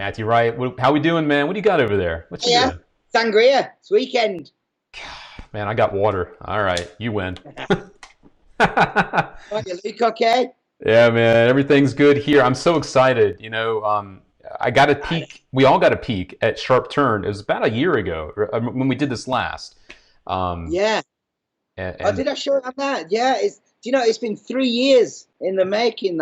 Matthew Wright. How we doing, man? What do you got over there? What you Yeah, doing? sangria. It's weekend. Man, I got water. All right, you win. What, you Luke, okay? Yeah, man, everything's good here. I'm so excited. I got a I, peek. We all got a peek at Sharp Turn. It was about a year ago when we did this last. Um, yeah. Oh, and did I show you that? Yeah. Do you know it's been 3 years in the making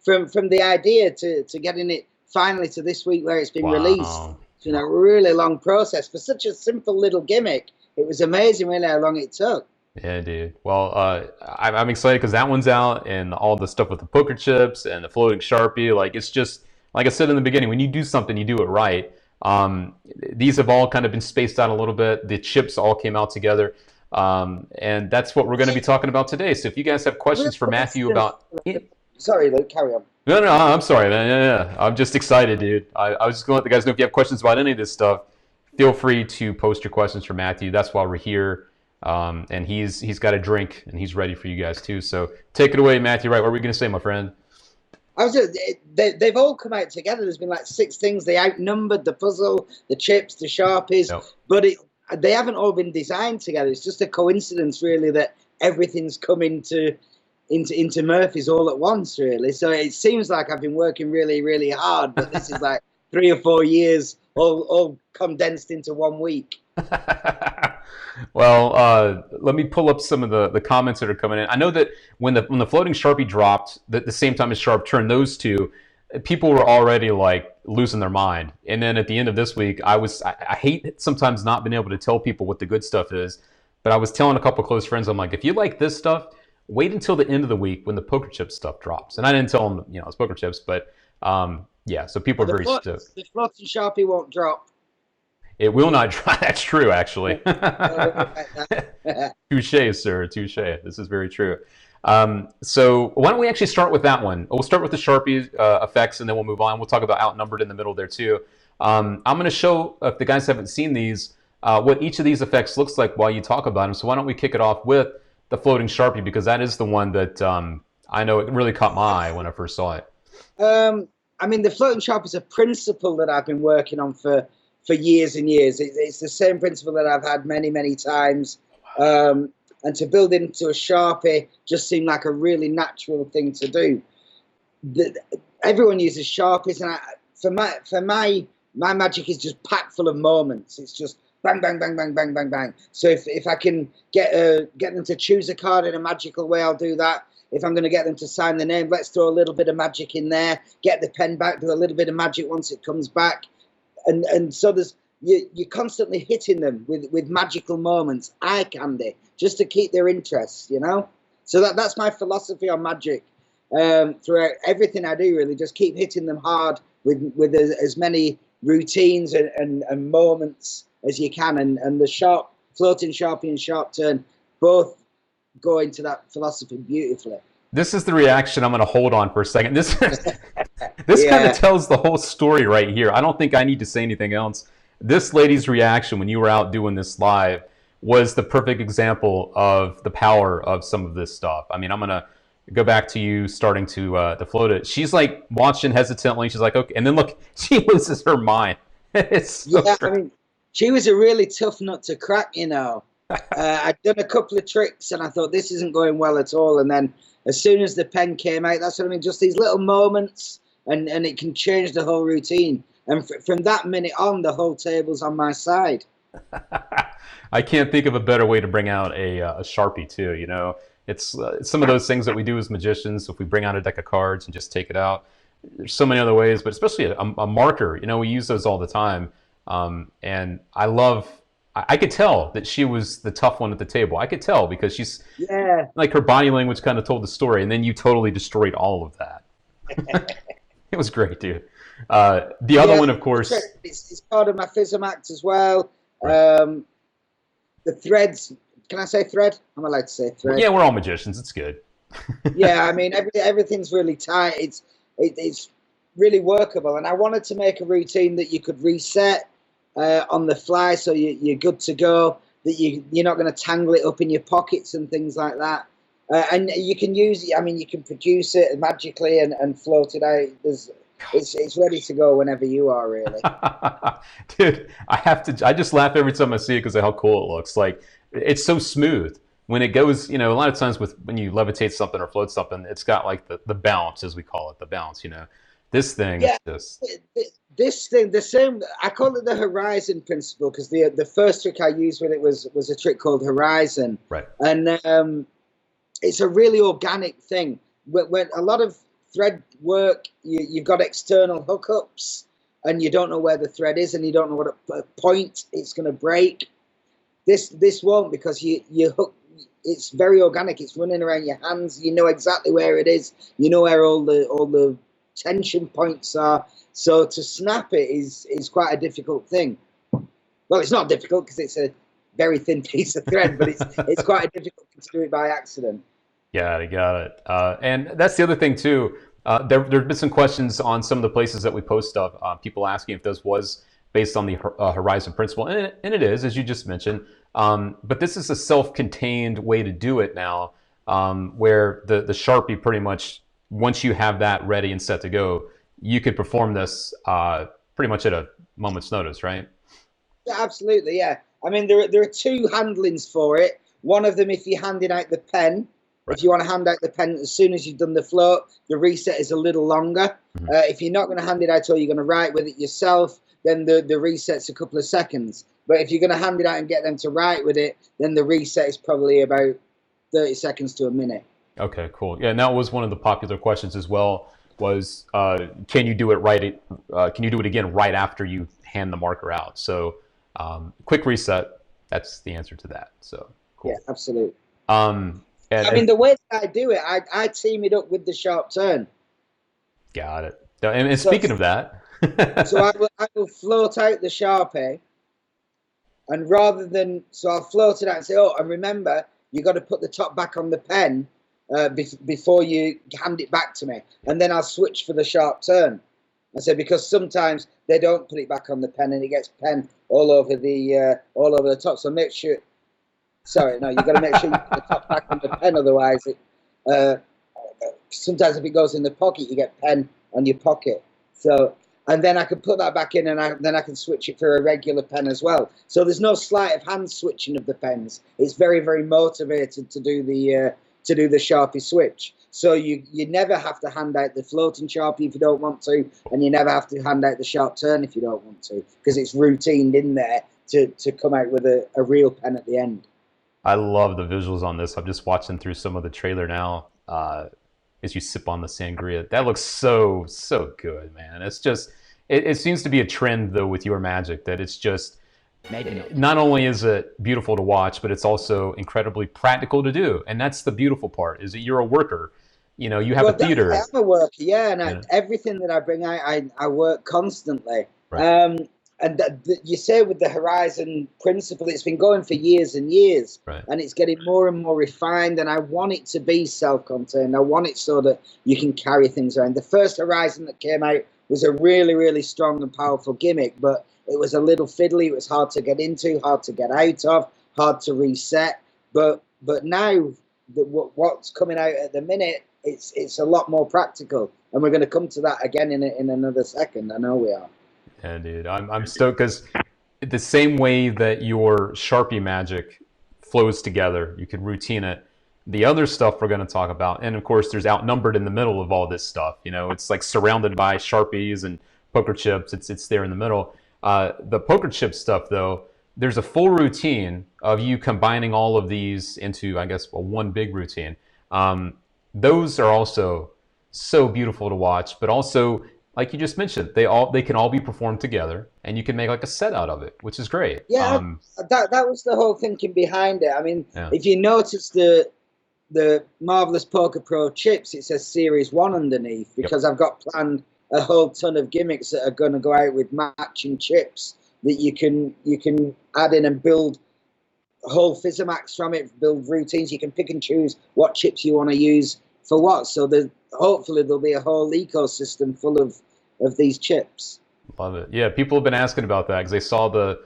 from the idea to getting it finally to this week where it's been released. wow. It's been a really long process for such a simple little gimmick. It was amazing, really, how long it took. Yeah, dude. Well, I'm excited because that one's out, and all the stuff with the poker chips and the floating Sharpie. Like, it's just like I said in the beginning. When you do something, you do it right. These have all kind of been spaced out a little bit. The chips all came out together, and that's what we're going to be talking about today. So, if you guys have Real questions for Matthew coincidence. about, yeah, Sorry, Luke. Carry on. no, I'm sorry, man. Yeah. I'm just excited, dude. I was just going to let the guys know if you have questions about any of this stuff, feel free to post your questions for Matthew. That's why we're here. And he's got a drink and he's ready for you guys too. So take it away, Matthew. Right, what were we going to say, my friend? They've all come out together. There's been like six things. They outnumbered the puzzle, the chips, the sharpies, Yep. but they haven't all been designed together. It's just a coincidence, really, that everything's come into Murphy's all at once, really. So it seems like I've been working really, really hard, but this is like 3 or 4 years all condensed into 1 week. Well, let me pull up some of the comments that are coming in. I know that when the floating Sharpie dropped at the same time as Sharp Turn, those two, people were already like losing their mind. And then at the end of this week, I hate sometimes not being able to tell people what the good stuff is, but I was telling a couple close friends, I'm like, if you like this stuff, wait until the end of the week when the poker chip stuff drops. And I didn't tell them, it's poker chips, but yeah, so people are very stoked. The floating Sharpie won't drop. It will not dry. That's true, actually. That. Touche, sir. Touche. This is very true. So why don't we actually start with that one? We'll start with the Sharpie effects, and then we'll move on. We'll talk about outnumbered in the middle there too. I'm going to show, if the guys haven't seen these, what each of these effects looks like while you talk about them. So why don't we kick it off with the floating Sharpie, because that is the one that I know it really caught my eye when I first saw it. I mean, the floating Sharpie is a principle that I've been working on for years and years. It's the same principle that I've had many, many times. And to build into a Sharpie just seemed like a really natural thing to do. Everyone uses Sharpies, and my magic is just packed full of moments. It's just bang, bang, bang, bang, bang, bang, bang. So if I can get them to choose a card in a magical way, I'll do that. If I'm going to get them to sign the name, let's throw a little bit of magic in there. Get the pen back, do a little bit of magic once it comes back. And so you're constantly hitting them with magical moments, eye candy, just to keep their interest, So that's my philosophy on magic. Throughout everything I do, really, just keep hitting them hard with as many routines and moments as you can. And the floating Sharpie and Sharp Turn both go into that philosophy beautifully. This is the reaction I'm going to hold on for a second. This this Yeah. kind of tells the whole story right here. I don't think I need to say anything else. This lady's reaction when you were out doing this live was the perfect example of the power of some of this stuff. I mean, I'm going to go back to you starting to float it. She's like watching hesitantly. She's like, okay. And then look, she loses her mind. It's so Yeah, I great. mean, she was a really tough nut to crack, I'd done a couple of tricks and I thought this isn't going well at all. And then as soon as the pen came out, that's what I mean, just these little moments and it can change the whole routine. And from that minute on, the whole table's on my side. I can't think of a better way to bring out a Sharpie too. It's some of those things that we do as magicians. If we bring out a deck of cards and just take it out, there's so many other ways. But especially a marker. We use those all the time. And I could tell that she was the tough one at the table. I could tell because she's Yeah. like her body language kind of told the story, and then you totally destroyed all of that. It was great, dude. The other Yeah, one, of course. it's part of my FISM act as well. Right. The threads, can I say thread? I'm allowed to say thread. Yeah, we're all magicians. It's good. Yeah, I mean, everything's really tight. It's really workable, and I wanted to make a routine that you could reset on the fly, so you're good to go. That you're not going to tangle it up in your pockets and things like that. And you can use it. I mean, you can produce it magically and float it out. it's ready to go whenever you are, really. Dude, I just laugh every time I see it because of how cool it looks. Like, it's so smooth. When it goes, a lot of times when you levitate something or float something, it's got like the bounce, as we call it, the bounce. This thing is Yeah, just, this thing, the same. I call it the horizon principle because the first trick I used with it was a trick called horizon, right. and it's a really organic thing. When a lot of thread work, you've got external hookups, and you don't know where the thread is, and you don't know what point it's going to break. This won't, because you hook. It's very organic. It's running around your hands. You know exactly where it is. You know where all the tension points are. So to snap it is quite a difficult thing. Well, it's not difficult because it's a very thin piece of thread, but it's quite a difficult thing to do it by accident. Got it. And that's the other thing too. There've been some questions on some of the places that we post stuff. People asking if this was based on the Horizon principle, and it is, as you just mentioned. But this is a self-contained way to do it now, where the Sharpie pretty much, once you have that ready and set to go, you could perform this pretty much at a moment's notice, right? Yeah, absolutely. Yeah. I mean, there are two handlings for it. One of them, if you're handing out the pen, Right. if you want to hand out the pen as soon as you've done the float, the reset is a little longer. Mhm. If you're not going to hand it out or you're going to write with it yourself, then the reset's a couple of seconds. But if you're going to hand it out and get them to write with it, then the reset is probably about 30 seconds to a minute. Okay, cool. Yeah, and that was one of the popular questions as well. Was can you do it right? Can you do it again right after you hand the marker out? So quick reset. That's the answer to that. So Yeah, cool. absolutely. Um, I mean, the way that I do it, I team it up with the sharp turn. got it. And So, speaking of that, so I will float out the Sharpie, and so I'll float it out and say, oh, and remember, you got to put the top back on the pen before you hand it back to me, and then I'll switch for the sharp turn. I said, because sometimes they don't put it back on the pen and it gets pen all over the top. So make sure. Sorry, no, you got to make sure you put the top back on the pen, otherwise uh, sometimes if it goes in the pocket, you get pen on your pocket. So, and then I can put that back in, and then I can switch it for a regular pen as well. So there's no sleight of hand switching of the pens. It's very, very motivated to do the Sharpie switch. So you never have to hand out the floating Sharpie if you don't want to, and you never have to hand out the sharp turn if you don't want to, because it's routined in there to come out with a real pen at the end. I love the visuals on this. I'm just watching through some of the trailer now. As you sip on the sangria, that looks so good, man. It's just it seems to be a trend though with your magic, that it's just not only is it beautiful to watch, but it's also incredibly practical to do. And that's the beautiful part, is that you're a worker. You have a theater. I am a worker, yeah, and Yeah. everything that I bring out, I work constantly. Right. And you say with the Horizon principle, it's been going for years and years, Right. and it's getting more and more refined. And I want it to be self-contained. I want it so that you can carry things around. The first Horizon that came out was a really, really strong and powerful gimmick, but it was a little fiddly. It was hard to get into, hard to get out of, hard to reset. But now what's coming out at the minute, it's a lot more practical, and we're going to come to that again in another second. I know we are. Yeah, dude, I'm stoked because the same way that your Sharpie magic flows together, you can routine it. The other stuff we're going to talk about, and of course, there's outnumbered in the middle of all this stuff. It's like surrounded by Sharpies and poker chips. It's there in the middle. The poker chip stuff, though, there's a full routine of you combining all of these into, I guess, one big routine. Those are also so beautiful to watch, but also, like you just mentioned, they can all be performed together, and you can make like a set out of it, which is great. Yeah, that was the whole thinking behind it. I mean, Yeah. if you notice the Marvelous Poker Pro chips, it says Series 1 underneath, because I've got planned a whole ton of gimmicks that are going to go out with matching chips that you can add in and build whole Physimax from it, build routines. You can pick and choose what chips you want to use for what. So hopefully there'll be a whole ecosystem full of these chips. Love it. Yeah, people have been asking about that because they saw the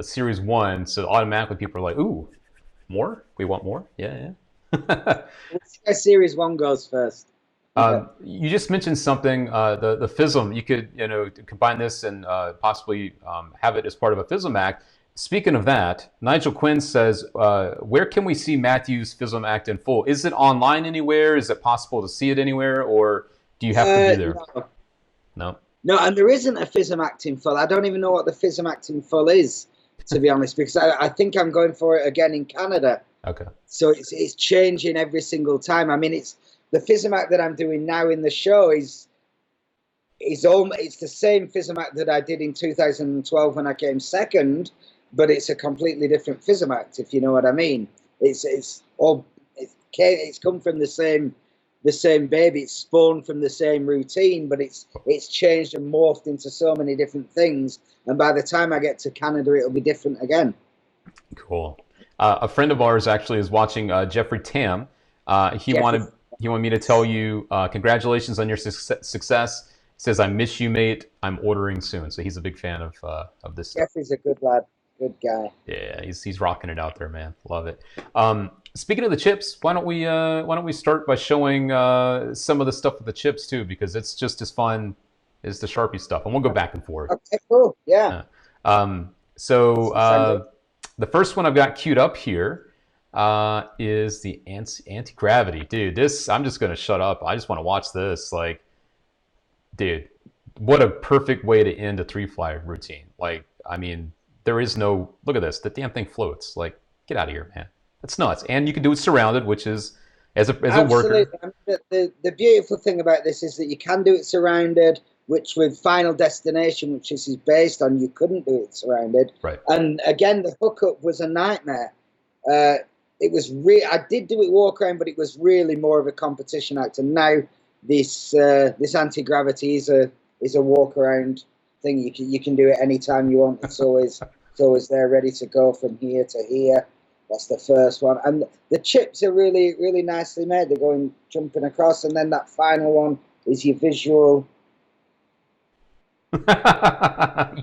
Series 1, so automatically people are like, ooh, more? We want more? Yeah. Let's see how Series 1 goes first. Yeah. You just mentioned something, the FISM. You could, combine this and possibly have it as part of a FISM act. Speaking of that, Nigel Quinn says, where can we see Matthew's FISM act in full? Is it online anywhere? Is it possible to see it anywhere? Or do you have to be there? No. No? No, and there isn't a FISM acting full. I don't even know what the FISM acting full is, to be honest, because I think I'm going for it again in Canada. Okay. So it's changing every single time. I mean, it's the FISM act that I'm doing now in the show is it's the same FISM act that I did in 2012 when I came second, but it's a completely different FISM act, if you know what I mean. It's come from the same baby. It's spawned from the same routine, but it's changed and morphed into so many different things. And by the time I get to Canada, it'll be different again. Cool. A friend of ours actually is watching Jeffrey Tam. He wanted me to tell you congratulations on your success. He says, "I miss you, mate. I'm ordering soon." So he's a big fan of this stuff. Jeffrey's a good lad, good guy. Yeah, he's rocking it out there, man. Love it. Speaking of the chips, why don't we start by showing some of the stuff with the chips too, because it's just as fun as the Sharpie stuff, and we'll go back and forth. Okay, cool. Yeah. The first one I've got queued up here is the anti-gravity. Dude, I'm just going to shut up. I just want to watch this. Like, dude, what a perfect way to end a 3-fly routine. Like, I mean, there is no, look at this. The damn thing floats. Like, get out of here, man. That's nuts. And you can do it surrounded, which is, as a worker. The beautiful thing about this is that you can do it surrounded, which with Final Destination, which this is based on, you couldn't do it surrounded. Right. And again, the hookup was a nightmare. It was I did do it walk around, but it was really more of a competition act. And now this anti-gravity is a walk around thing. You can do it anytime you want. It's always there, ready to go from here to here. That's the first one. And the chips are really, really nicely made. They're going jumping across, and then that final one is your visual.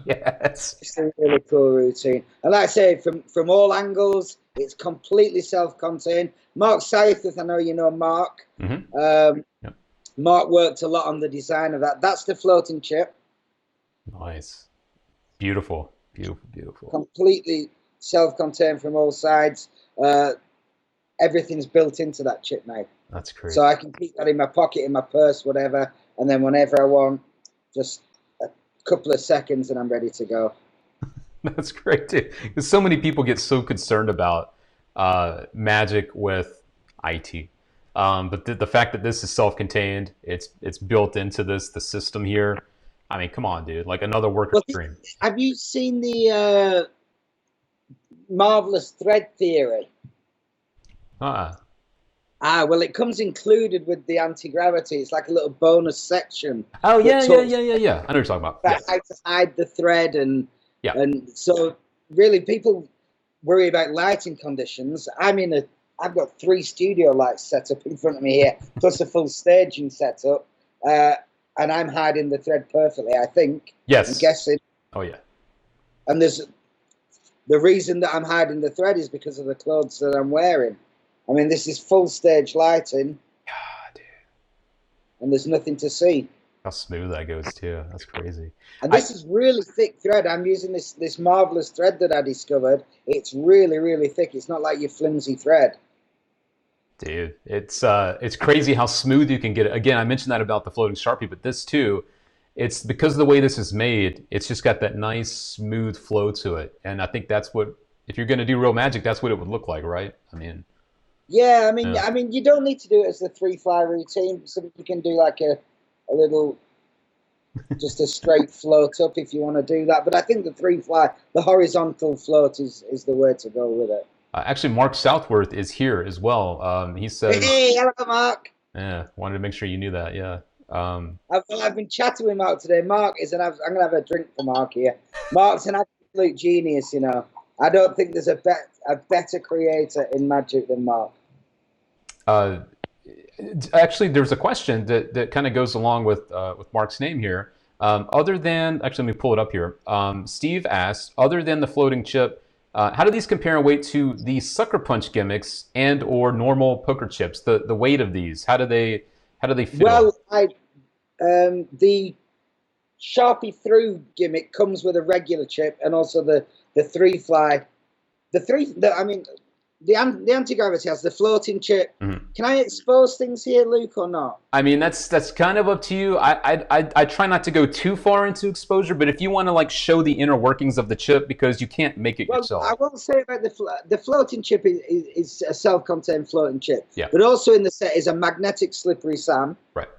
Yes. It's a really cool routine. And like I say, from all angles, it's completely self-contained. Mark Seifert, I know you know Mark. Mm-hmm. Yep. Mark worked a lot on the design of that. That's the floating chip. Nice. Beautiful. Beautiful, beautiful. Completely self-contained from all sides. Everything's built into that chip now. That's crazy. So I can keep that in my pocket, in my purse, whatever, and then whenever I want, just a couple of seconds and I'm ready to go. That's great too. Because so many people get so concerned about magic with IT. But the fact that this is self-contained, it's built into the system here. I mean, come on, dude. Like another worker's dream. Have you seen the Marvelous Thread Theory? Well, it comes included with the anti-gravity. It's like a little bonus section. Oh, yeah. I know what you're talking about. How to hide the thread and so really people worry about lighting conditions. I've got 3 studio lights set up in front of me here, plus a full staging setup, and I'm hiding the thread perfectly, I think. Yes. I'm guessing. Oh, yeah. And the reason that I'm hiding the thread is because of the clothes that I'm wearing. I mean, this is full stage lighting. God, dude. And there's nothing to see. How smooth that goes, too. That's crazy. And this is really thick thread. I'm using this marvelous thread that I discovered. It's really, really thick. It's not like your flimsy thread. Dude, it's crazy how smooth you can get it. Again, I mentioned that about the Floating Sharpie, but this, too, it's because of the way this is made, it's just got that nice, smooth flow to it. And I think that's what, if you're going to do real magic, that's what it would look like, right? I mean... Yeah, I mean, you don't need to do it as the 3-fly routine. So you can do like a little, just a straight float up if you want to do that. But I think the 3-fly, the horizontal float is the way to go with it. Actually, Mark Southworth is here as well. He says, "Hey, hello, Mark." Yeah, wanted to make sure you knew that. Yeah. I've been chatting with Mark today. Mark is I'm going to have a drink for Mark here. Mark's an absolute genius, you know. I don't think there's a better creator in magic than Mark. Actually, there's a question that kind of goes along with Mark's name here. Other than, actually, let me pull it up here. Steve asks, other than the floating chip, how do these compare in weight to the sucker punch gimmicks and or normal poker chips? The weight of these, how do they How do they feel? Well, the Sharpie through gimmick comes with a regular chip and also the three fly. I mean, the anti-gravity has the floating chip. Mhm. Can I expose things here, Luke, or not? I mean, that's kind of up to you. I try not to go too far into exposure, but if you want to like show the inner workings of the chip, because you can't make it Well, yourself. I will say about the floating chip is a self-contained floating chip. Yeah. But also in the set is a magnetic slippery sand. Right.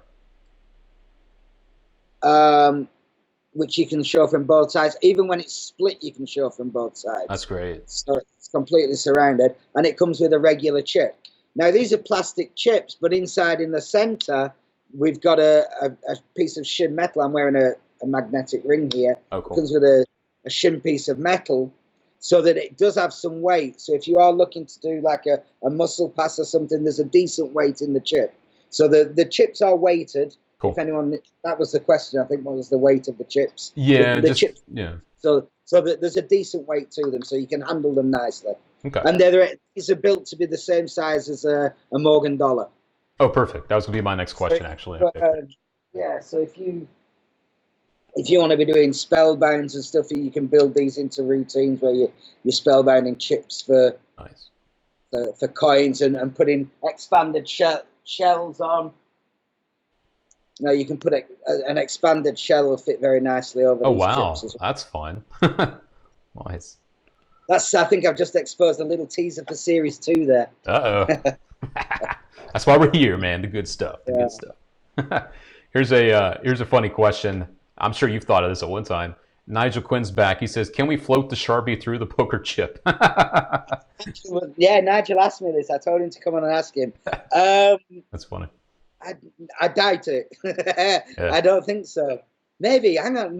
Which you can show from both sides. Even when it's split, you can show from both sides. That's great. So it's completely surrounded, and it comes with a regular chip. Now, these are plastic chips, but inside in the center, we've got a piece of shim metal. I'm wearing a magnetic ring here. Oh, cool. It comes with a shim piece of metal so that it does have some weight. So if you are looking to do like a muscle pass or something, there's a decent weight in the chip. So the chips are weighted. Cool. If anyone, that was the question, I think, what was the weight of the chips? Yeah, the chips. Yeah. So that there's a decent weight to them, so you can handle them nicely. Okay. And these are built to be the same size as a Morgan dollar. Oh, perfect. That was going to be my next question, actually. Yeah, so if you want to be doing spellbounds and stuff, you can build these into routines where you're spellbinding chips for coins and putting expanded shells on. No, you can put an expanded shell will fit very nicely over these chips as well. That's fun. Nice. I think I've just exposed a little teaser for Series 2 there. Uh-oh. That's why we're here, man. The good stuff. The good stuff. Here's a funny question. I'm sure you've thought of this at one time. Nigel Quinn's back. He says, "Can we float the Sharpie through the poker chip?" Yeah, Nigel asked me this. I told him to come on and ask him. That's funny. I doubt it. Yeah. I don't think so. Maybe. Hang on.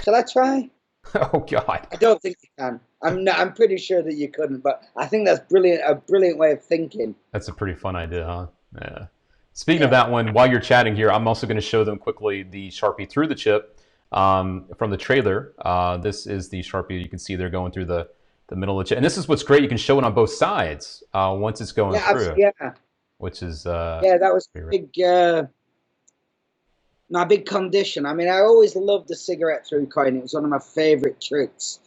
Shall I try? Oh God. I don't think you can. I'm pretty sure that you couldn't, but I think that's brilliant. A brilliant way of thinking. That's a pretty fun idea, huh? Yeah. Speaking of that one, while you're chatting here, I'm also going to show them quickly the Sharpie through the chip from the trailer. This is the Sharpie you can see they're going through the middle of the chip, and this is what's great. You can show it on both sides once it's going through. Yeah. Which is that was my big condition. I mean, I always loved the cigarette through coin. It was one of my favorite tricks.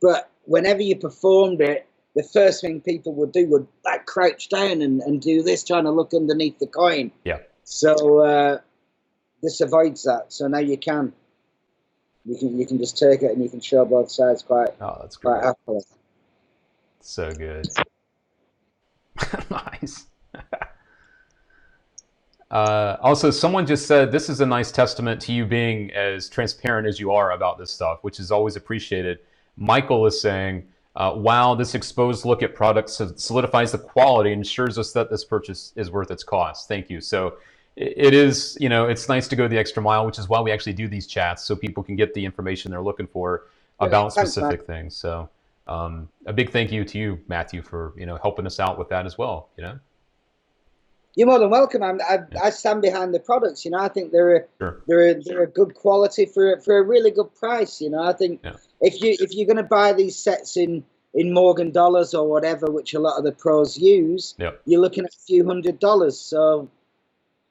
But whenever you performed it, the first thing people would do would like crouch down and do this, trying to look underneath the coin. Yeah. So this avoids that. So now you can just take it and you can show both sides quite happily. So good. Nice. Also, someone just said, "This is a nice testament to you being as transparent as you are about this stuff, which is always appreciated." Michael is saying, "Wow, this exposed look at products solidifies the quality and ensures us that this purchase is worth its cost." Thank you. So it is, it's nice to go the extra mile, which is why we actually do these chats, so people can get the information they're looking for about specific things. So a big thank you to you, Matthew, for helping us out with that as well. You're more than welcome. I stand behind the products. I think they're a good quality for a really good price. I think if you're going to buy these sets in Morgan dollars or whatever, which a lot of the pros use, you're looking at a few $100s. So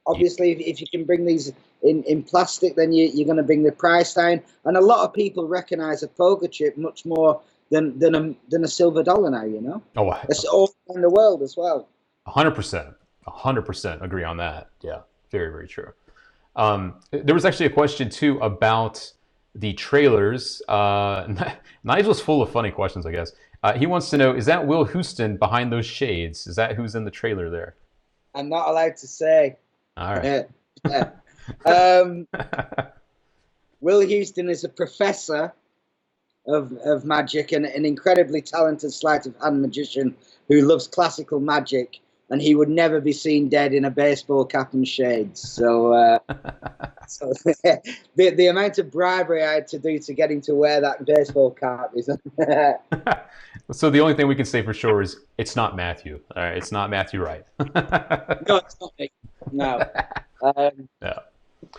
obviously, if you can bring these in plastic, then you're going to bring the price down. And a lot of people recognize a poker chip much more than a silver dollar now. Oh, wow. It's all around the world as well. 100%. 100% agree on that. Yeah, very, very true. There was actually a question too about the trailers. Nigel's full of funny questions, I guess. He wants to know, is that Will Houston behind those shades? Is that who's in the trailer there? I'm not allowed to say. All right. Will Houston is a professor of magic and an incredibly talented sleight of hand magician who loves classical magic. And he would never be seen dead in a baseball cap and shades. So, the amount of bribery I had to do to get him to wear that baseball cap is. So the only thing we can say for sure is it's not Matthew. All right, it's not Matthew Wright. No, it's not me. No.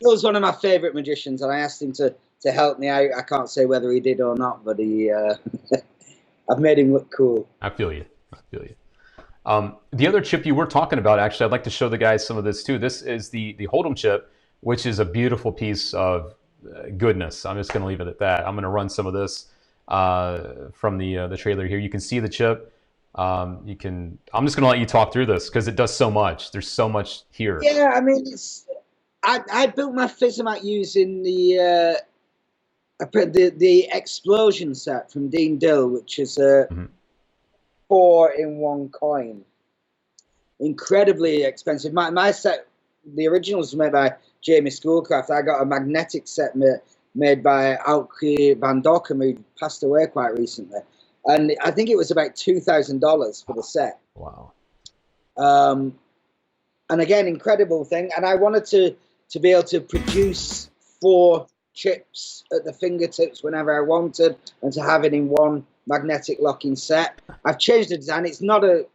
Phil's one of my favorite magicians, and I asked him to help me out. I can't say whether he did or not, but I've made him look cool. I feel you. The other chip you were talking about, actually, I'd like to show the guys some of this too. This is the Hold'em chip, which is a beautiful piece of goodness. I'm just going to leave it at that. I'm going to run some of this from the trailer here. You can see the chip. You can. I'm just going to let you talk through this because it does so much. There's so much here. Yeah, I mean, I built my Physimat using the explosion set from Dean Dill, which is a 4-in-1 coin. Incredibly expensive. My set, the originals were made by Jamie Schoolcraft. I got a magnetic set made by Aukje van Dokkum, who passed away quite recently. And I think it was about $2,000 for the set. Wow. And again, incredible thing. And I wanted to be able to produce 4 chips at the fingertips whenever I wanted, and to have it in one magnetic locking set. I've changed the design. It's not an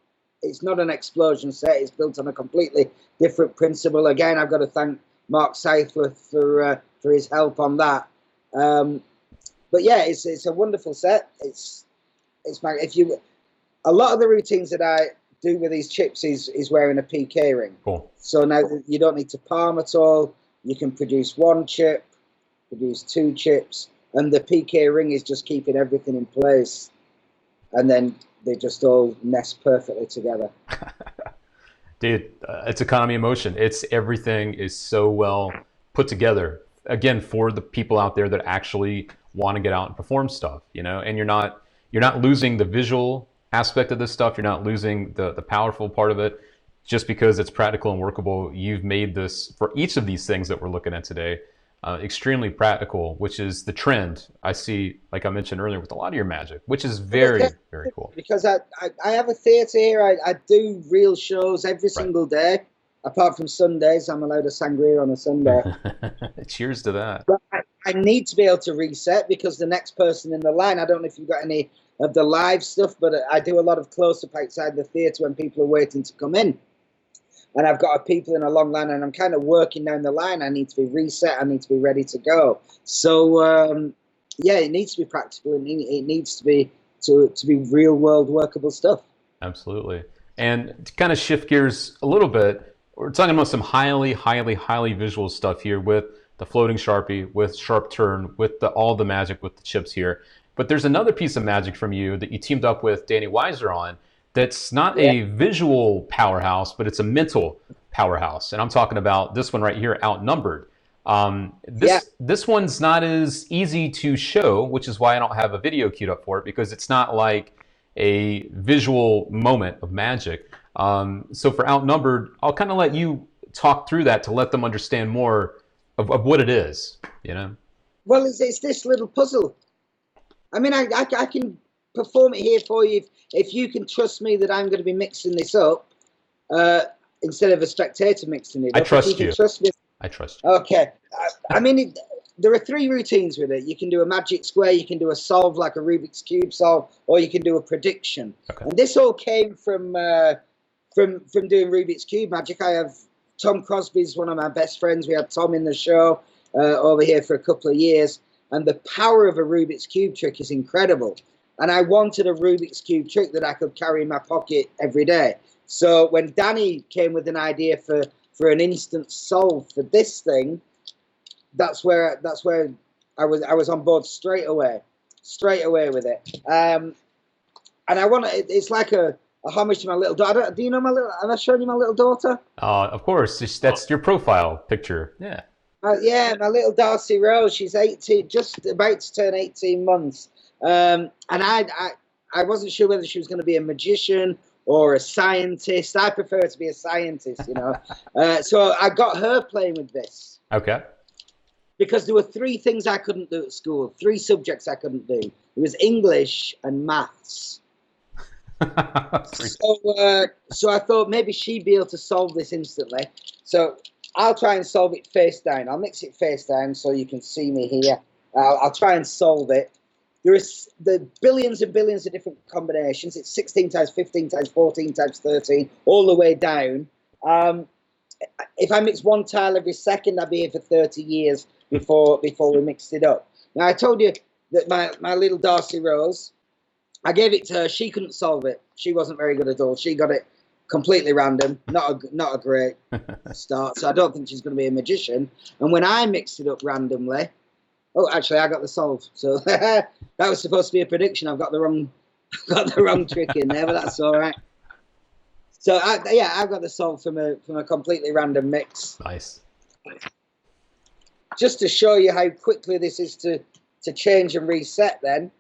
explosion set. It's built on a completely different principle. Again, I've got to thank Mark Southworth for his help on that. But yeah, it's a wonderful set. A lot of the routines that I do with these chips is wearing a PK ring. Cool. So now you don't need to palm at all. You can produce 1 chip, produce 2 chips, and the PK ring is just keeping everything in place. And then they just all nest perfectly together. Dude, it's economy of motion. Everything is so well put together. Again, for the people out there that actually want to get out and perform stuff, and you're not losing the visual aspect of this stuff. You're not losing the powerful part of it just because it's practical and workable. You've made this, for each of these things that we're looking at today, extremely practical, which is the trend I see, like I mentioned earlier, with a lot of your magic, which is very, very cool. Because I have a theatre here. I do real shows every single day. Apart from Sundays, I'm allowed a sangria on a Sunday. Cheers to that. But I need to be able to reset, because the next person in the line, I don't know if you've got any of the live stuff, but I do a lot of close-up outside the theatre when people are waiting to come in. And I've got people in a long line, and I'm kind of working down the line. I need to be reset. I need to be ready to go. So, yeah, it needs to be practical. It needs to be real-world workable stuff. Absolutely. And to kind of shift gears a little bit, we're talking about some highly, highly, highly visual stuff here with the Floating Sharpie, with Sharp Turn, with all the magic with the chips here. But there's another piece of magic from you that you teamed up with Danny Weiser on that's not a visual powerhouse, but it's a mental powerhouse. And I'm talking about this one right here, Outnumbered. This one's not as easy to show, which is why I don't have a video queued up for it, because it's not like a visual moment of magic. So for Outnumbered, I'll kind of let you talk through that to let them understand more of what it is, Well, it's this little puzzle. I mean, I can perform it here for you if you can trust me that I'm going to be mixing this up instead of a spectator mixing it up. I trust you. Trust me. I trust you. Okay. I mean, there are 3 routines with it. You can do a magic square, you can do a solve like a Rubik's Cube solve, or you can do a prediction. Okay. And this all came from doing Rubik's Cube magic. I have Tom Crosby's one of my best friends. We had Tom in the show over here for a couple of years. And the power of a Rubik's Cube trick is incredible. And I wanted a Rubik's Cube trick that I could carry in my pocket every day. So when Danny came with an idea for an instant solve for this thing, that's where I was on board straight away with it. And I want it's like a homage to my little daughter. Do you know have I shown you my little daughter? Of course, that's your profile picture. Yeah. Yeah, my little Darcy Rose. She's 18, just about to turn 18 months. And I wasn't sure whether she was going to be a magician or a scientist. I prefer to be a scientist, So I got her playing with this. Okay. Because there were 3 things I couldn't do at school, 3 subjects I couldn't do. It was English and maths. So I thought maybe she'd be able to solve this instantly. So I'll try and solve it face down. I'll mix it face down so you can see me here. I'll try and solve it. There is the billions and billions of different combinations. It's 16 times 15 times 14 times 13, all the way down. If I mix 1 tile every second, I'd be here for 30 years before we mixed it up. Now, I told you that my little Darcy Rose, I gave it to her. She couldn't solve it. She wasn't very good at all. She got it completely random, not a great start. So I don't think she's going to be a magician. And when I mixed it up randomly, oh, actually, I got the solve. So that was supposed to be a prediction. I've got the wrong trick in there, but that's all right. So I've got the solve from a completely random mix. Nice. Just to show you how quickly this is to change and reset. Then,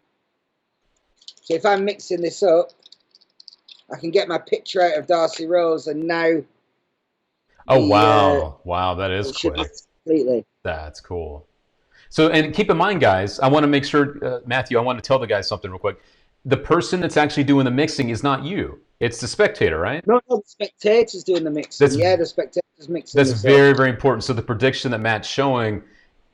so if I'm mixing this up, I can get my picture out of Darcy Rose, and now. Oh wow! Wow, that is quick. Completely. That's cool. So, and keep in mind, guys, I want to make sure, Matthew, I want to tell the guys something real quick. The person that's actually doing the mixing is not you. It's the spectator, right? No, the spectator's doing the mixing. The spectator's mixing. That's very, very important. So the prediction that Matt's showing,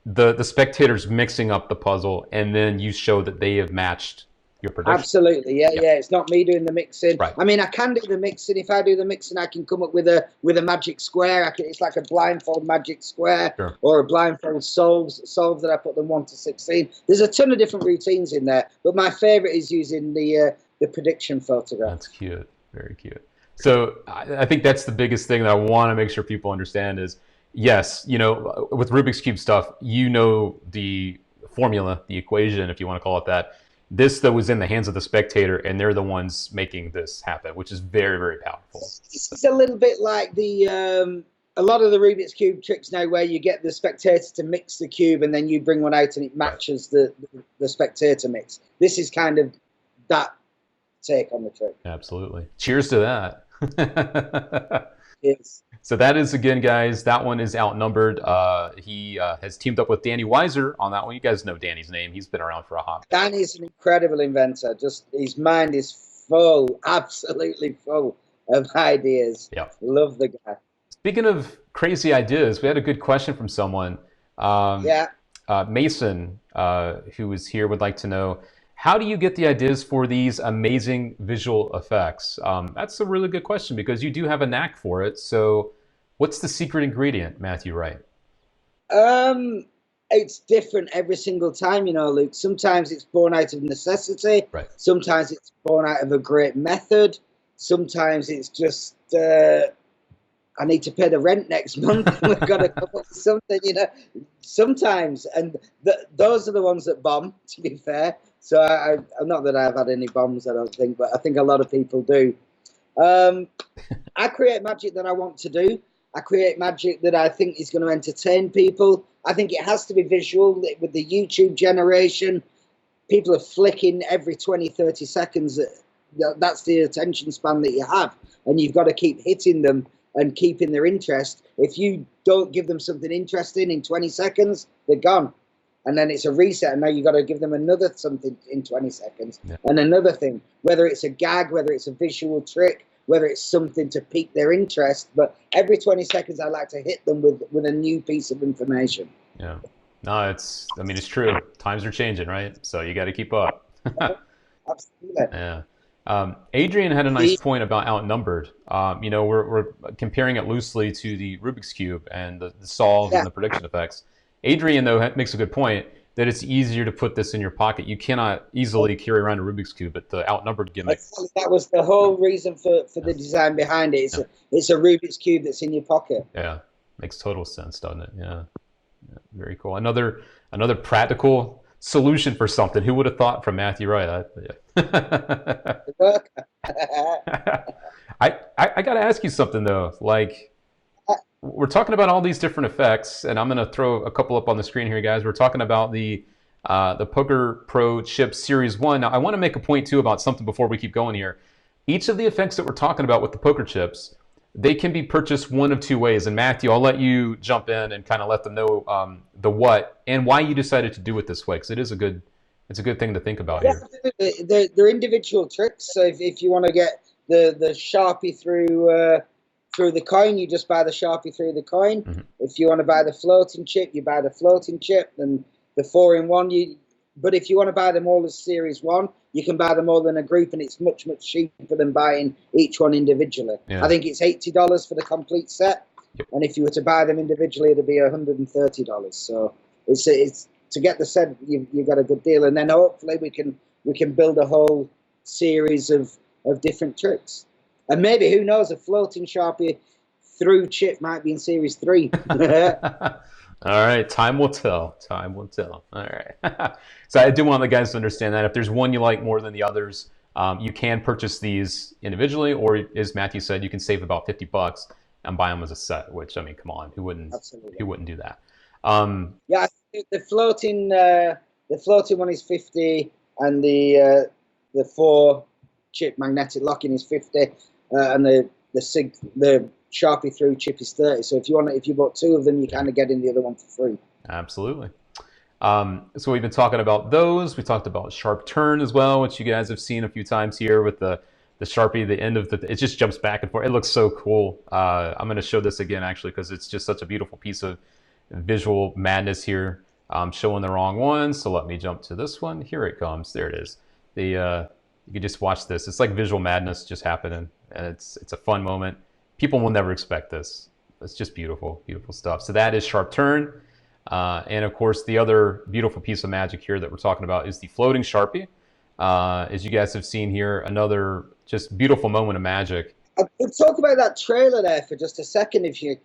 the spectator's mixing up the puzzle, and then you show that they have matched your prediction. Absolutely, yeah. It's not me doing the mixing. Right. I mean, I can do the mixing. If I do the mixing, I can come up with a magic square. It's like a blindfold magic square, sure, or a blindfold solve that I put them 1 to 16. There's a ton of different routines in there, but my favorite is using the prediction photograph. That's cute, very cute. So I think that's the biggest thing that I want to make sure people understand is, yes, with Rubik's Cube stuff, the formula, the equation, if you want to call it that. This, though, is in the hands of the spectator, and they're the ones making this happen, which is very, very powerful. It's a little bit like a lot of the Rubik's Cube tricks now where you get the spectator to mix the cube, and then you bring one out and it matches the spectator mix. This is kind of that take on the trick. Absolutely. Cheers to that. Yes. So that is, again, guys, that one is Outnumbered. He has teamed up with Danny Weiser on that one. You guys know Danny's name. He's been around for a hot minute. Danny's an incredible inventor. Just his mind is full, absolutely full of ideas. Yeah. Love the guy. Speaking of crazy ideas, we had a good question from someone. Mason, who was here, would like to know, how do you get the ideas for these amazing visual effects? That's a really good question because you do have a knack for it. So what's the secret ingredient, Matthew Wright? It's different every single time, Luke. Sometimes it's born out of necessity. Right. Sometimes it's born out of a great method. Sometimes it's just, I need to pay the rent next month. We've got to come up with something, Sometimes. And those are the ones that bomb, to be fair. So I'm not that I've had any bombs, I don't think, but I think a lot of people do. I create magic that I want to do. I create magic that I think is going to entertain people. I think it has to be visual. With the YouTube generation, people are flicking every 20, 30 seconds. That's the attention span that you have. And you've got to keep hitting them and keeping their interest. If you don't give them something interesting in 20 seconds, they're gone. And then it's a reset, and now you've got to give them another something in 20 seconds, and another thing, whether it's a gag, whether it's a visual trick, whether it's something to pique their interest. But every 20 seconds, I like to hit them with a new piece of information. Yeah. No, it's true. Times are changing, right? So you got to keep up. Absolutely. Yeah. Adrian had a nice point about Outnumbered. We're comparing it loosely to the Rubik's Cube and the solves and the prediction effects. Adrian, though, makes a good point that it's easier to put this in your pocket. You cannot easily carry around a Rubik's Cube, but the Outnumbered gimmick. That was the whole reason for the design behind it. It's a Rubik's Cube that's in your pocket. Yeah, makes total sense, doesn't it? Yeah, very cool. Another practical solution for something. Who would have thought from Matthew Wright? I got to ask you something, though. We're talking about all these different effects, and I'm going to throw a couple up on the screen here, guys. We're talking about the Poker Pro Chip Series 1. Now, I want to make a point, too, about something before we keep going here. Each of the effects that we're talking about with the poker chips, they can be purchased one of two ways. And, Matthew, I'll let you jump in and kind of let them know the what and why you decided to do it this way, because it's a good thing to think about here. They're individual tricks. So if you want to get the Sharpie through the coin, you just buy the Sharpie through the coin. Mm-hmm. If you want to buy the floating chip, you buy the floating chip, and the 4-in-1. But if you want to buy them all as Series 1, you can buy them all in a group, and it's much, much cheaper than buying each one individually. Yeah. I think it's $80 for the complete set, and if you were to buy them individually, it'd be $130. So it's to get the set, you've got a good deal, and then hopefully we can build a whole series of different tricks. And maybe, who knows, a floating Sharpie through chip might be in Series 3. All right, time will tell. Time will tell. All right. So I do want the guys to understand that if there's one you like more than the others, you can purchase these individually, or as Matthew said, you can save about $50 and buy them as a set. Which, I mean, come on, who wouldn't? Absolutely. Who wouldn't do that? Yeah, I think the floating one is 50, and the 4-chip magnetic locking is 50, and the Sharpie through chip is 30. So if you bought 2 of them, you kind of get in the other one for free. Absolutely. So we've been talking about those. We talked about sharp turn as well, which you guys have seen a few times here with the Sharpie. The end of it just jumps back and forth. It looks so cool. I'm going to show this again actually because it's just such a beautiful piece of visual madness here. I'm showing the wrong one, so let me jump to this one. Here it comes. There it is. You can just watch this. It's like visual madness just happening, and it's a fun moment. People will never expect this. It's just beautiful, beautiful stuff. So that is sharp turn. And of course, the other beautiful piece of magic here that we're talking about is the floating Sharpie. As you guys have seen here, another just beautiful moment of magic. We'll talk about that trailer there for just a second, if you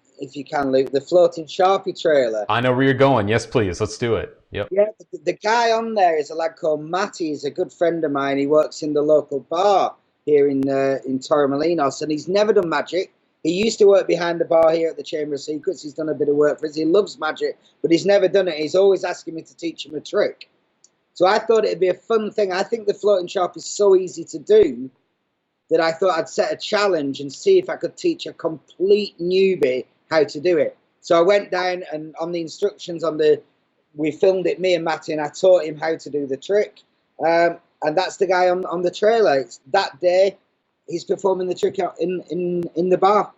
can, Luke. The floating Sharpie trailer. I know where you're going. Yes, please. Let's do it. Yep. Yeah, the guy on there is a lad called Matty. He's a good friend of mine. He works in the local bar here in Torremolinos, and he's never done magic. He used to work behind the bar here at the Chamber of Secrets. He's done a bit of work for us. He loves magic, but he's never done it. He's always asking me to teach him a trick. So I thought it'd be a fun thing. I think the floating Sharpie is so easy to do that I thought I'd set a challenge and see if I could teach a complete newbie how to do it. So I went down, and on the instructions we filmed it, me and Matty, and I taught him how to do the trick. And that's the guy on the trailer. It's that day he's performing the trick out in the bar.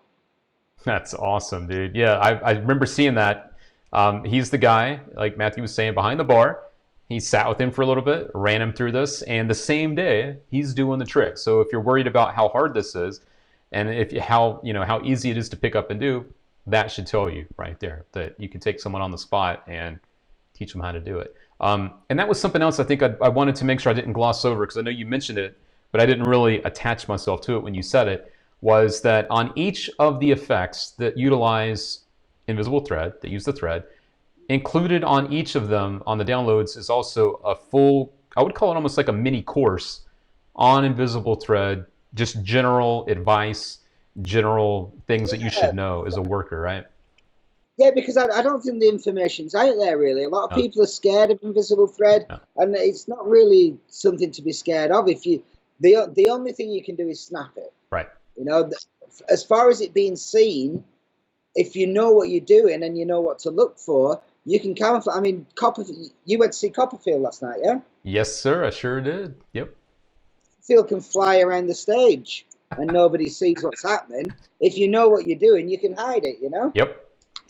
That's awesome, dude. Yeah, I remember seeing that. He's the guy, like Matthew was saying, behind the bar. He sat with him for a little bit, ran him through this, and the same day he's doing the trick. So if you're worried about how hard this is, and how easy it is to pick up and do, that should tell you right there that you can take someone on the spot and teach them how to do it. And that was something else I think I wanted to make sure I didn't gloss over, because I know you mentioned it, but I didn't really attach myself to it when you said it, was that on each of the effects that utilize invisible thread, that use the thread, included on each of them on the downloads is also a full, I would call it almost like a mini course on invisible thread, just general advice, general things that you should know as a worker, right? Yeah, because I don't think the information's out there, really. A lot of people are scared of invisible thread, and it's not really something to be scared of. The only thing you can do is snap it. Right. As far as it being seen, if you know what you're doing and you know what to look for, you can camouflage. I mean, you went to see Copperfield last night, yeah? Yes, sir. I sure did. Yep. Copperfield can fly around the stage and nobody sees what's happening. If you know what you're doing, you can hide it, Yep.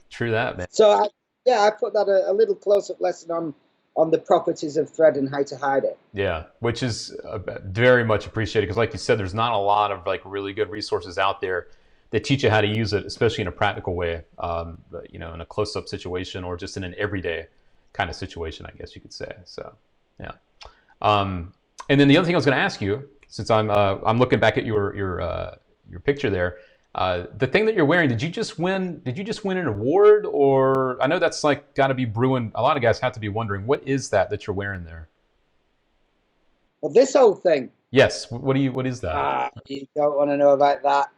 True that, man. So, I put that a little close-up lesson on the properties of thread and how to hide it. Yeah, which is very much appreciated, because like you said, there's not a lot of like really good resources out there that teach you how to use it, especially in a practical way, in a close-up situation or just in an everyday kind of situation, I guess you could say. So, yeah. And then the other thing I was going to ask you, since I'm looking back at your picture there, the thing that you're wearing, did you just win an award? Or I know that's like got to be brewing. A lot of guys have to be wondering, what is that you're wearing there? Well, this whole thing. Yes. What is that? You don't want to know about that.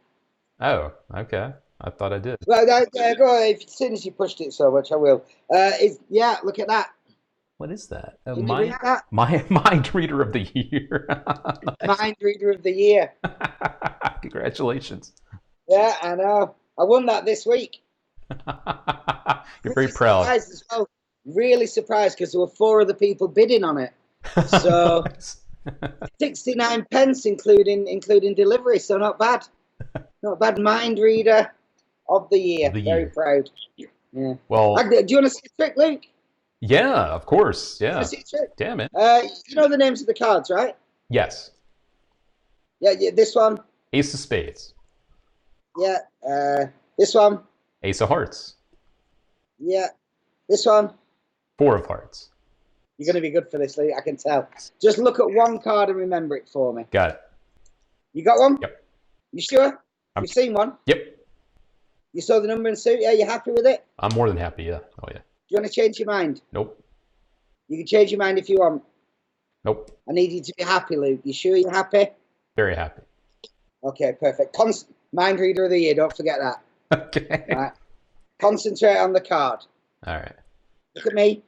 Oh, okay. I thought I did. Well, go on. As soon as you pushed it so much, I will. Look at that. What is that? My Mind Reader of the Year. Mind Reader of the Year. Congratulations. Yeah, I know. I won that this week. You're very proud. Surprised as well. Really surprised, because there were 4 other people bidding on it. So 69 pence, including delivery. So not bad. Not bad. Mind Reader of the Year. Very proud. Yeah. Well, do you want to see a trick, Luke? Yeah, of course. Yeah. You want to see a trick? Damn it. You know the names of the cards, right? Yes. Yeah. This one. Ace of Spades. Yeah. This one. Ace of Hearts. Yeah. This one. 4 of Hearts. You're going to be good for this, Luke. I can tell. Just look at one card and remember it for me. Got it. You got one? Yep. You sure? I'm, You've seen one? yep. You saw the number and suit? Yeah, you happy with it? I'm more than happy. Yeah. Oh yeah. Do you want to change your mind? Nope. You can change your mind if you want. Nope. I need you to be happy, Luke. You sure you're happy? Very happy. Okay, perfect. Mind reader of the year. Don't forget that. Okay. All right. Concentrate on the card. All right. Look at me.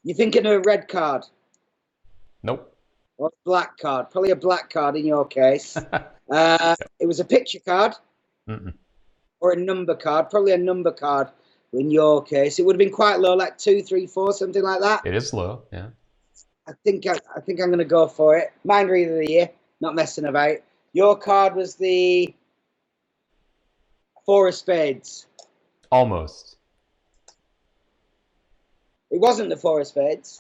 You're thinking of a red card Nope. or a black card. Probably a black card in your case. It was a picture card Mm-mm. or a number card. Probably a number card in your case. It would have been quite low, like 2, 3, 4, something like that. It is low. Yeah. I think I'm going to go for it. Mind reader of the year. Not messing about. Your card was the 4 of spades. Almost. It wasn't the 4 of spades.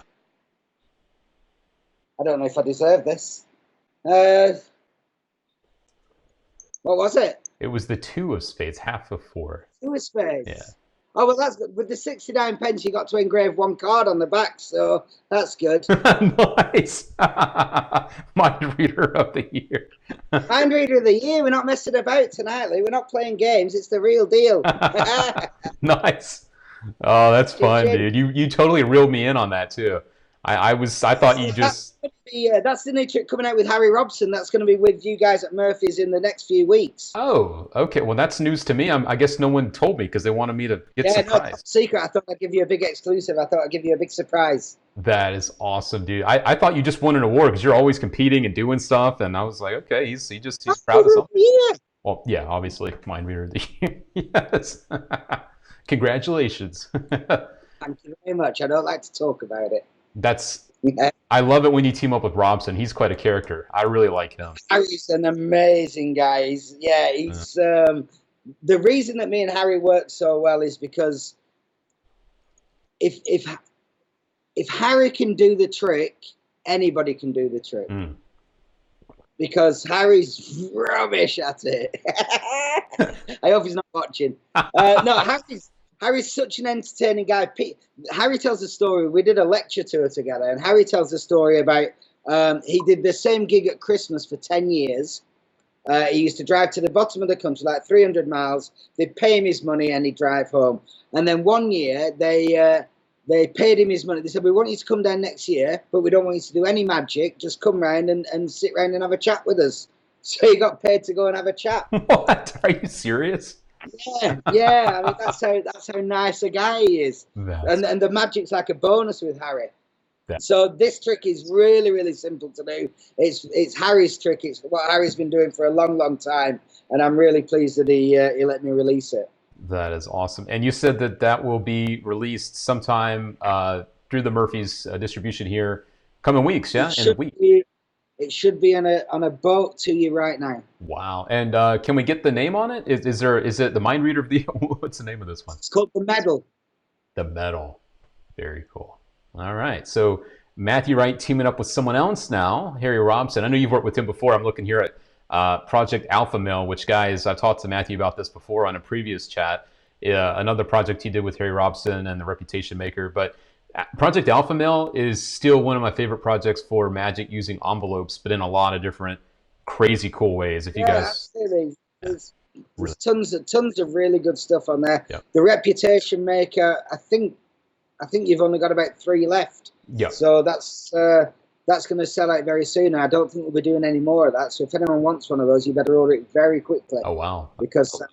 I don't know if I deserve this. What was it? It was the 2 of spades, half of 4. 2 of spades. Yeah. Oh, well, that's good. With the 69 pence, you got to engrave 1 card on the back, so that's good. Nice. Mind reader of the year. Mind reader of the year. We're not messing about tonight, Lou. We're not playing games. It's the real deal. Nice. Oh, that's fun, dude. You totally reeled me in on that too. I thought you just. That's the new trick coming out with Harry Robson. That's going to be with you guys at Murphy's in the next few weeks. Oh, okay. Well, that's news to me. I guess no one told me because they wanted me to get surprised. No, secret. I thought I'd give you a big exclusive. I thought I'd give you a big surprise. That is awesome, dude. I thought you just won an award because you're always competing and doing stuff, and I was like, okay, he's proud of something. Yeah. Well, yeah, obviously, mind reader of the year. Yes. Congratulations. Thank you very much. I don't like to talk about it. I love it when you team up with Robson. He's quite a character. I really like him. Harry's an amazing guy. He's the reason that me and Harry work so well is because if Harry can do the trick, anybody can do the trick. Mm. Because Harry's rubbish at it. I hope he's not watching. No, Harry's such an entertaining guy. Harry tells a story. We did a lecture tour together, and Harry tells a story about he did the same gig at Christmas for 10 years. He used to drive to the bottom of the country, like 300 miles. They'd pay him his money, and he'd drive home. And then one year, they paid him his money. They said, we want you to come down next year, but we don't want you to do any magic. Just come round and sit round and have a chat with us. So he got paid to go and have a chat. What? Are you serious? Yeah. I mean, that's how nice a guy he is. And the magic's like a bonus with Harry. So this trick is really, really simple to do. It's Harry's trick. It's what Harry's been doing for a long, long time. And I'm really pleased that he let me release it. That is awesome. And you said that will be released sometime through the Murphy's distribution here coming weeks, yeah? In a week. It should be on a boat to you right now. Wow. And can we get the name on it? Is it the Mind Reader of the what's the name of this one? It's called The Medal. The Medal. Very cool. All right. So Matthew Wright teaming up with someone else now, Harry Robson. I know you've worked with him before. I'm looking here at Project Alpha Male, which, guys, I've talked to Matthew about this before on a previous chat. Another project he did with Harry Robson and the Reputation Maker. But Project Alpha Male is still one of my favorite projects for magic using envelopes, but in a lot of different crazy cool ways. If you guys, absolutely. There's tons of really good stuff on there. Yep. The Reputation Maker, I think you've only got about 3 left. Yeah. So that's going to sell out very soon. I don't think we'll be doing any more of that. So if anyone wants one of those, you better order it very quickly. Oh wow! Because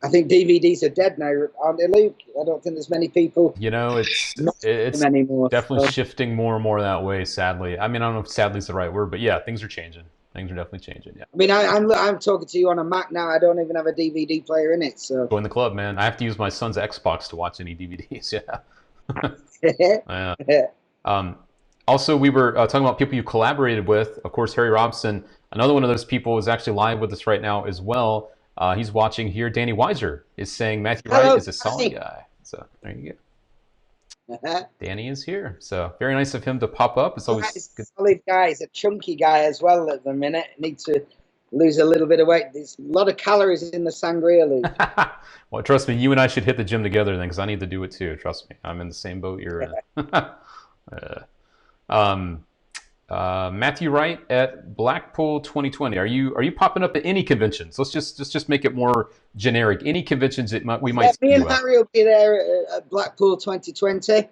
I think DVDs are dead now, aren't they, Luke? I don't think there's many people. It's anymore, definitely shifting more and more that way. Sadly, I mean, I don't know if "sadly" is the right word, but yeah, things are changing. Things are definitely changing. Yeah. I mean, I'm talking to you on a Mac now. I don't even have a DVD player in it. So join the club, man. I have to use my son's Xbox to watch any DVDs. Yeah. Also, we were talking about people you collaborated with. Of course, Harry Robson. Another one of those people is actually live with us right now as well. He's watching here. Danny Weiser is saying Matthew Wright is a solid guy. So there you go. Danny is here. So very nice of him to pop up. It's always good. Solid guy. He's a chunky guy as well at the minute. Need to lose a little bit of weight. There's a lot of calories in the sangria, Luke. Well, trust me, you and I should hit the gym together then, because I need to do it too. Trust me. I'm in the same boat you're in. Matthew Wright at Blackpool 2020. Are you popping up at any conventions? Let's just make it more generic. Any conventions we might Yeah, see me and you at. Harry will be there at Blackpool 2020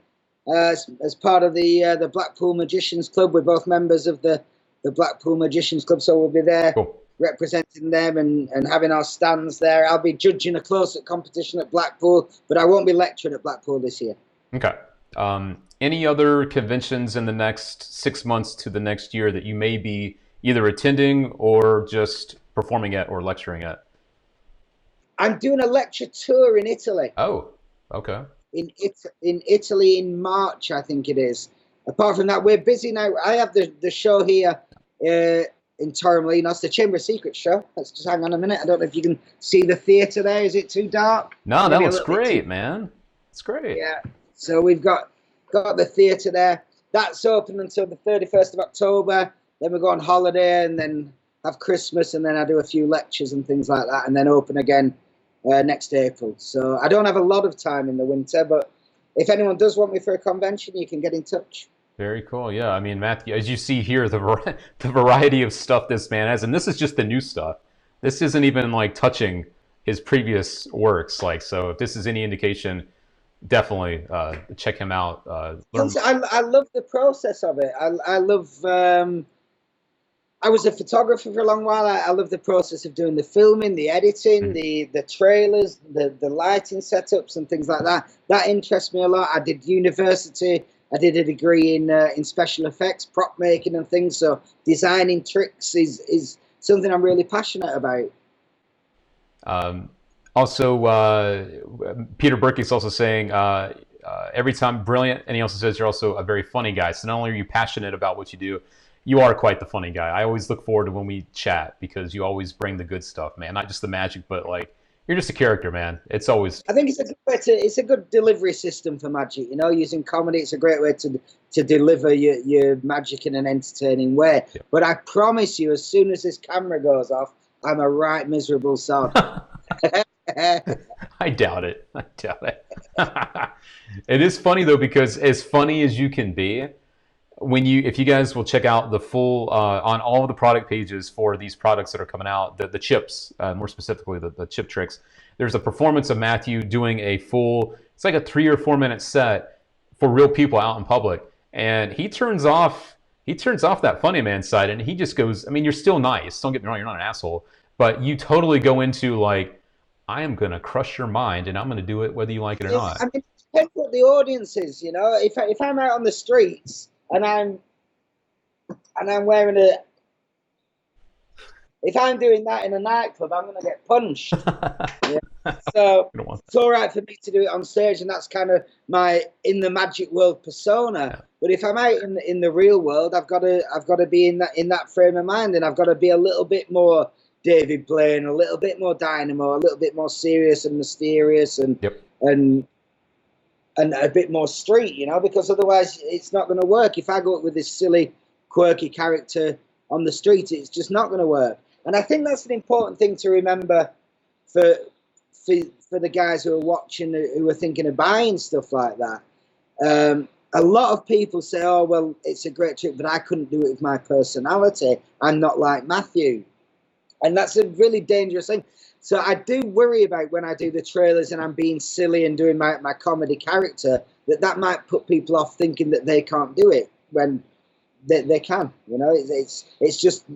as part of the Blackpool Magicians Club. We're both members of the Blackpool Magicians Club, so we'll be there Cool. representing them and having our stands there. I'll be judging a close-up competition at Blackpool, but I won't be lecturing at Blackpool this year. Okay. Any other conventions in the next 6 months to the next year that you may be either attending or just performing at or lecturing at? I'm doing a lecture tour in Italy. Oh, okay. In Italy in March, I think it is. Apart from that, we're busy now. I have the show here in Torremolino. It's the Chamber of Secrets show. Let's just hang on a minute. I don't know if you can see the theatre there. Is it too dark? No, that Maybe a looks little bit great, too. man. It's great. Yeah. So we've got the theatre there. That's open until the 31st of October. Then we go on holiday and then have Christmas, and then I do a few lectures and things like that, and then open again next April. So I don't have a lot of time in the winter, but if anyone does want me for a convention, you can get in touch. Very cool. Yeah, I mean, Matthew, as you see here, the variety of stuff this man has, and this is just the new stuff. This isn't even like touching his previous works. Like, so if this is any indication, definitely check him out. Learn. I love the process of it. I love. I was a photographer for a long while. I love the process of doing the filming, the editing, the trailers, the lighting setups, and things like that. That interests me a lot. I did university. I did a degree in special effects, prop making, and things. So designing tricks is something I'm really passionate about. Also, Peter Burke's also saying every time brilliant, and he also says you're also a very funny guy. So not only are you passionate about what you do, you are quite the funny guy. I always look forward to when we chat because you always bring the good stuff, man. Not just the magic, but like you're just a character, man. It's always. I think it's a good way it's a good delivery system for magic. You know, using comedy, it's a great way to deliver your magic in an entertaining way. Yeah. But I promise you, as soon as this camera goes off, I'm a right miserable sod. I doubt it. I doubt it. It is funny though, because as funny as you can be, if you guys will check out the full on all of the product pages for these products that are coming out, the chips, more specifically the chip tricks, there's a performance of Matthew doing a full, it's like a 3 or 4 minute set for real people out in public, and he turns off that funny man side, and he just goes, I mean, you're still nice, don't get me wrong, you're not an asshole, but you totally go into like, I am gonna crush your mind, and I'm gonna do it whether you like it or not. I mean, it depends what the audience is. You know, if I'm out on the streets and I'm wearing if I'm doing that in a nightclub, I'm going to get punched. Yeah. So it's all right for me to do it on stage, and that's kind of my in the magic world persona. Yeah. But if I'm out in the real world, I've got to be in that frame of mind, and I've got to be a little bit more David Blaine, a little bit more Dynamo, a little bit more serious and mysterious, and a bit more street, you know, because otherwise it's not going to work. If I go up with this silly, quirky character on the street, it's just not going to work. And I think that's an important thing to remember for the guys who are watching, who are thinking of buying stuff like that. A lot of people say, oh, well, it's a great trick, but I couldn't do it with my personality. I'm not like Matthew. And that's a really dangerous thing. So I do worry about when I do the trailers and I'm being silly and doing my comedy character, that might put people off thinking that they can't do it when they can. You know, it's just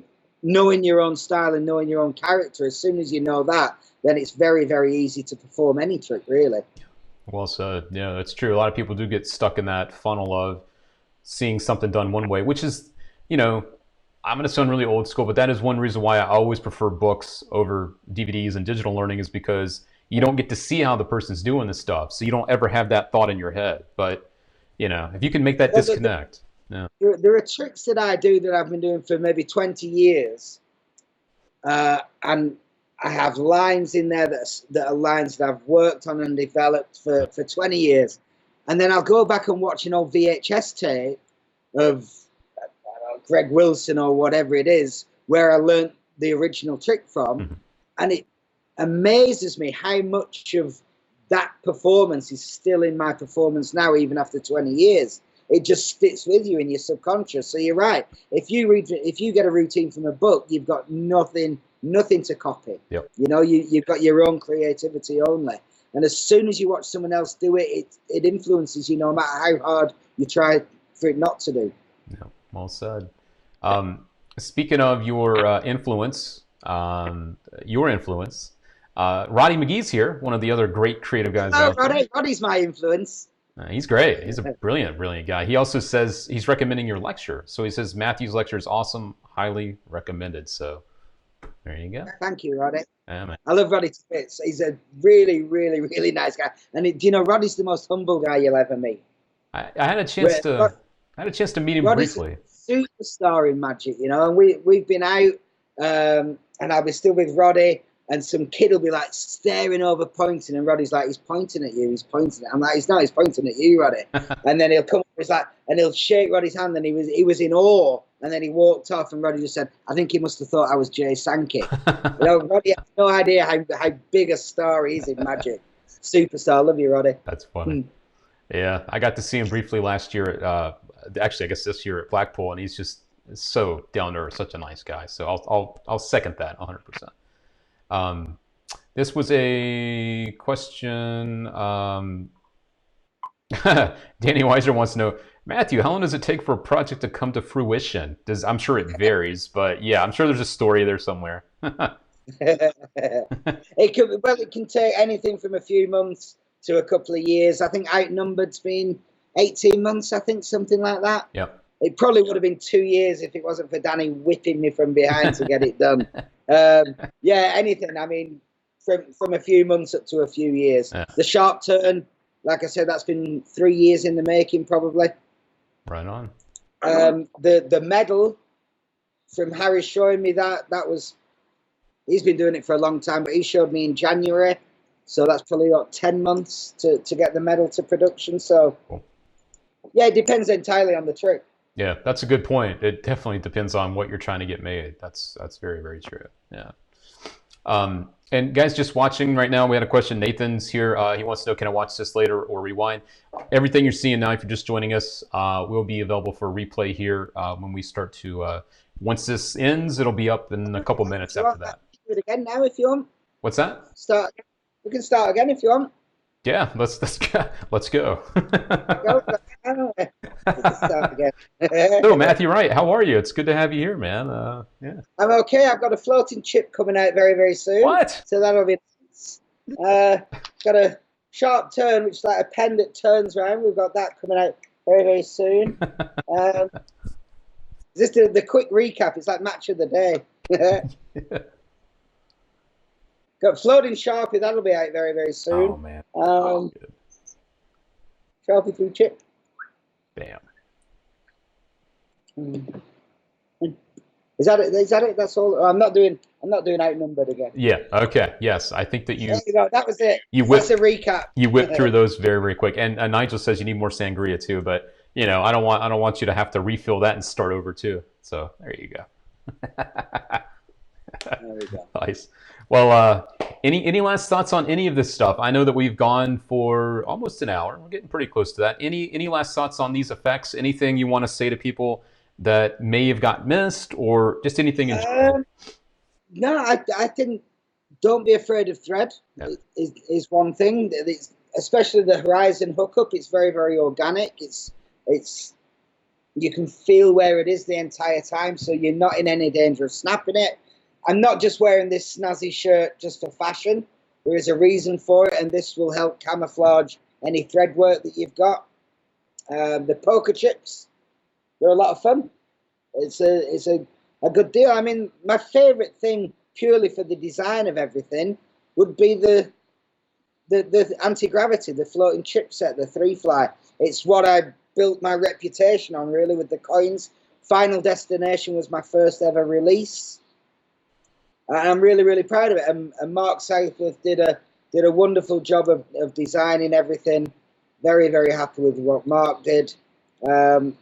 knowing your own style and knowing your own character. As soon as you know that, then it's very, very easy to perform any trick, really. Well said. Yeah, that's true. A lot of people do get stuck in that funnel of seeing something done one way, which is, you know, I'm going to sound really old school, but that is one reason why I always prefer books over DVDs and digital learning, is because you don't get to see how the person's doing this stuff. So you don't ever have that thought in your head. But, you know, if you can make that disconnect. Yeah. There are tricks that I do that I've been doing for maybe 20 years. And I have lines in there that are lines that I've worked on and developed for 20 years. And then I'll go back and watch an old VHS tape of Greg Wilson or whatever it is, where I learned the original trick from. Mm-hmm. And it amazes me how much of that performance is still in my performance now, even after 20 years. it just sticks with you in your subconscious. So you're right. If you get a routine from a book, you've got nothing to copy. Yep. You know, you've got your own creativity only. And as soon as you watch someone else do it, it influences you, no matter how hard you try for it not to do. Yeah, well said. Speaking of your influence, Roddy McGee's here, one of the other great creative guys out there. Roddy's my influence. He's great. He's a brilliant guy. He also says he's recommending your lecture. So he says Matthew's lecture is awesome, highly recommended. So there you go. Thank you, Roddy. Yeah, I love Roddy to bits. He's a really, really, really nice guy. And do you know, Roddy's the most humble guy you'll ever meet. I had a chance to meet him Roddy's briefly. A superstar in magic, you know. And we've been out, and I'll be still with Roddy. And some kid will be like staring over, pointing, and Roddy's like, he's pointing at you. He's pointing at. I'm like, he's pointing at you, Roddy. And then he'll come, he's like, and he'll shake Roddy's hand, and he was in awe. And then he walked off, and Roddy just said, I think he must have thought I was Jay Sankey. You know, Roddy has no idea how big a star he is in magic. Superstar. Love you, Roddy. That's funny. Yeah, I got to see him briefly last year. Actually, I guess this year at Blackpool, and he's just so down to earth, such a nice guy. So I'll second that 100%. This was a question. Danny Weiser wants to know, Matthew, how long does it take for a project to come to fruition? I'm sure it varies, but yeah, I'm sure there's a story there somewhere. It can take anything from a few months to a couple of years. I think Outnumbered's been 18 months, I think, something like that. Yep. It probably would have been 2 years if it wasn't for Danny whipping me from behind to get it done. Yeah, anything. I mean, from a few months up to a few years. Yeah. The Sharp Turn, like I said, that's been 3 years in the making, probably. Right on. The medal from Harry showing me that was, he's been doing it for a long time, but he showed me in January, so that's probably got 10 months to get the medal to production. So, cool. Yeah, it depends entirely on the trick. Yeah, that's a good point. It definitely depends on what you're trying to get made. That's very, very true. Yeah. And guys, just watching right now, we had a question. Nathan's here. He wants to know, can I watch this later or rewind? Everything you're seeing now, if you're just joining us, will be available for replay here when we start to, once this ends, it'll be up in a couple minutes after that. Do it again now if you want. What's that? We can start again if you want. Yeah, let's go. So Matthew Wright, how are you? It's good to have you here, man. Yeah. I'm okay. I've got a floating chip coming out very, very soon. What? So that'll be got a Sharp Turn, which is like a pen that turns around. We've got that coming out very, very soon. Just the quick recap. It's like match of the day. Yeah. Got Floating Sharpie, that'll be out very, very soon. Oh, man. Sharpie through chip. Damn. Is that it? That's all. I'm not doing Outnumbered again. Yeah. Okay. Yes. I think that you. There you go. That was it. That's a recap. You whipped through those very, very quick. And Nigel says you need more sangria too, but you know, I don't want you to have to refill that and start over too. So there you go. There we go. Nice. Well, any last thoughts on any of this stuff? I know that we've gone for almost an hour. We're getting pretty close to that. Any last thoughts on these effects? Anything you want to say to people that may have got missed, or just anything in general? No, I think don't be afraid of thread. Yeah. Is one thing. It's, especially the horizon hookup. It's very, very organic. It's you can feel where it is the entire time, so you're not in any danger of snapping it. I'm not just wearing this snazzy shirt just for fashion. There is a reason for it, and this will help camouflage any thread work that you've got. The poker chips, they're a lot of fun. It's a good deal. I mean, my favorite thing, purely for the design of everything, would be the anti-gravity, the floating chip set, the 3-fly. It's what I built my reputation on, really, with the coins. Final Destination was my first ever release. I'm really, really proud of it. And Mark Southworth did a wonderful job of designing everything. Very, very happy with what Mark did. And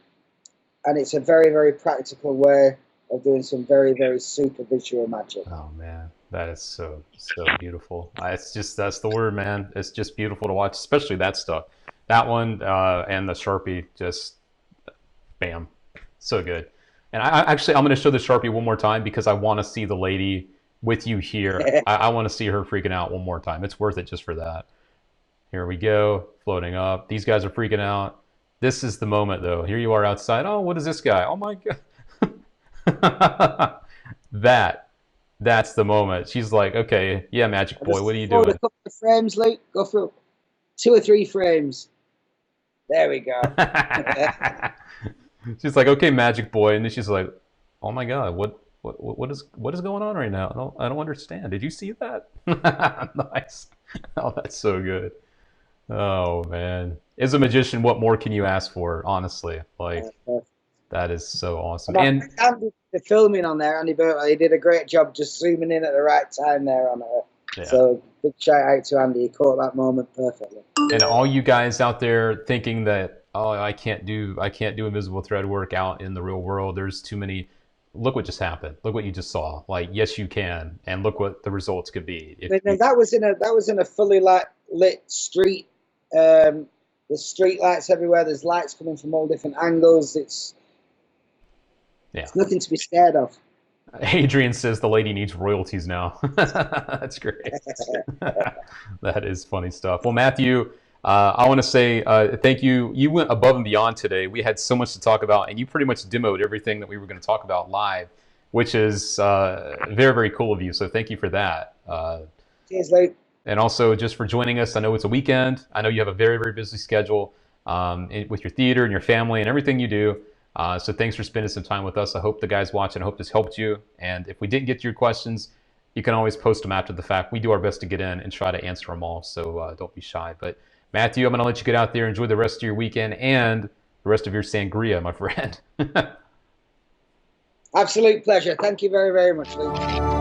it's a very, very practical way of doing some very, very super visual magic. Oh, man. That is so beautiful. That's the word, man. It's just beautiful to watch, especially that stuff. That one and the Sharpie, just Bam. So good. And actually, I'm going to show the Sharpie one more time because I want to see the lady with you here. I want to see her freaking out one more time. It's worth it just for that. Here we go, floating up. These guys are freaking out. This is the moment, though. Here you are outside. Oh, what is this guy? Oh my god. That's the moment. She's like, okay, yeah, Magic Boy, what are you Forward doing? a couple of frames, Luke. Go for 2 or 3 frames. There we go. She's like, okay, Magic Boy, and then she's like, oh my god, what is going on right now? I don't understand. Did you see that? Nice. Oh, that's so good. Oh man, as a magician, what more can you ask for? Honestly, like that is so awesome. And Andy, the filming on there, Andy Burton, he did a great job just zooming in at the right time there on her. yeah. So big shout out to Andy. He caught that moment perfectly. And all you guys out there thinking that, oh, I can't do invisible thread work out in the real world. There's too many. Look what just happened. Look what you just saw. Like, yes, you can, and look what the results could be. That was in a fully lit street. There's street lights everywhere. There's lights coming from all different angles. It's nothing to be scared of. Adrian says the lady needs royalties now. That's great. That is funny stuff. Well, Matthew, I want to say thank you. You went above and beyond today. We had so much to talk about, and you pretty much demoed everything that we were going to talk about live, which is very, very cool of you. So thank you for that. Cheers, Luke. And also just for joining us. I know it's a weekend. I know you have a very, very busy schedule with your theater and your family and everything you do. So thanks for spending some time with us. I hope the guys watching, I hope this helped you. And if we didn't get to your questions, you can always post them after the fact. We do our best to get in and try to answer them all. So don't be shy. But Matthew, I'm going to let you get out there, enjoy the rest of your weekend and the rest of your sangria, my friend. Absolute pleasure. Thank you very, very much, Luke.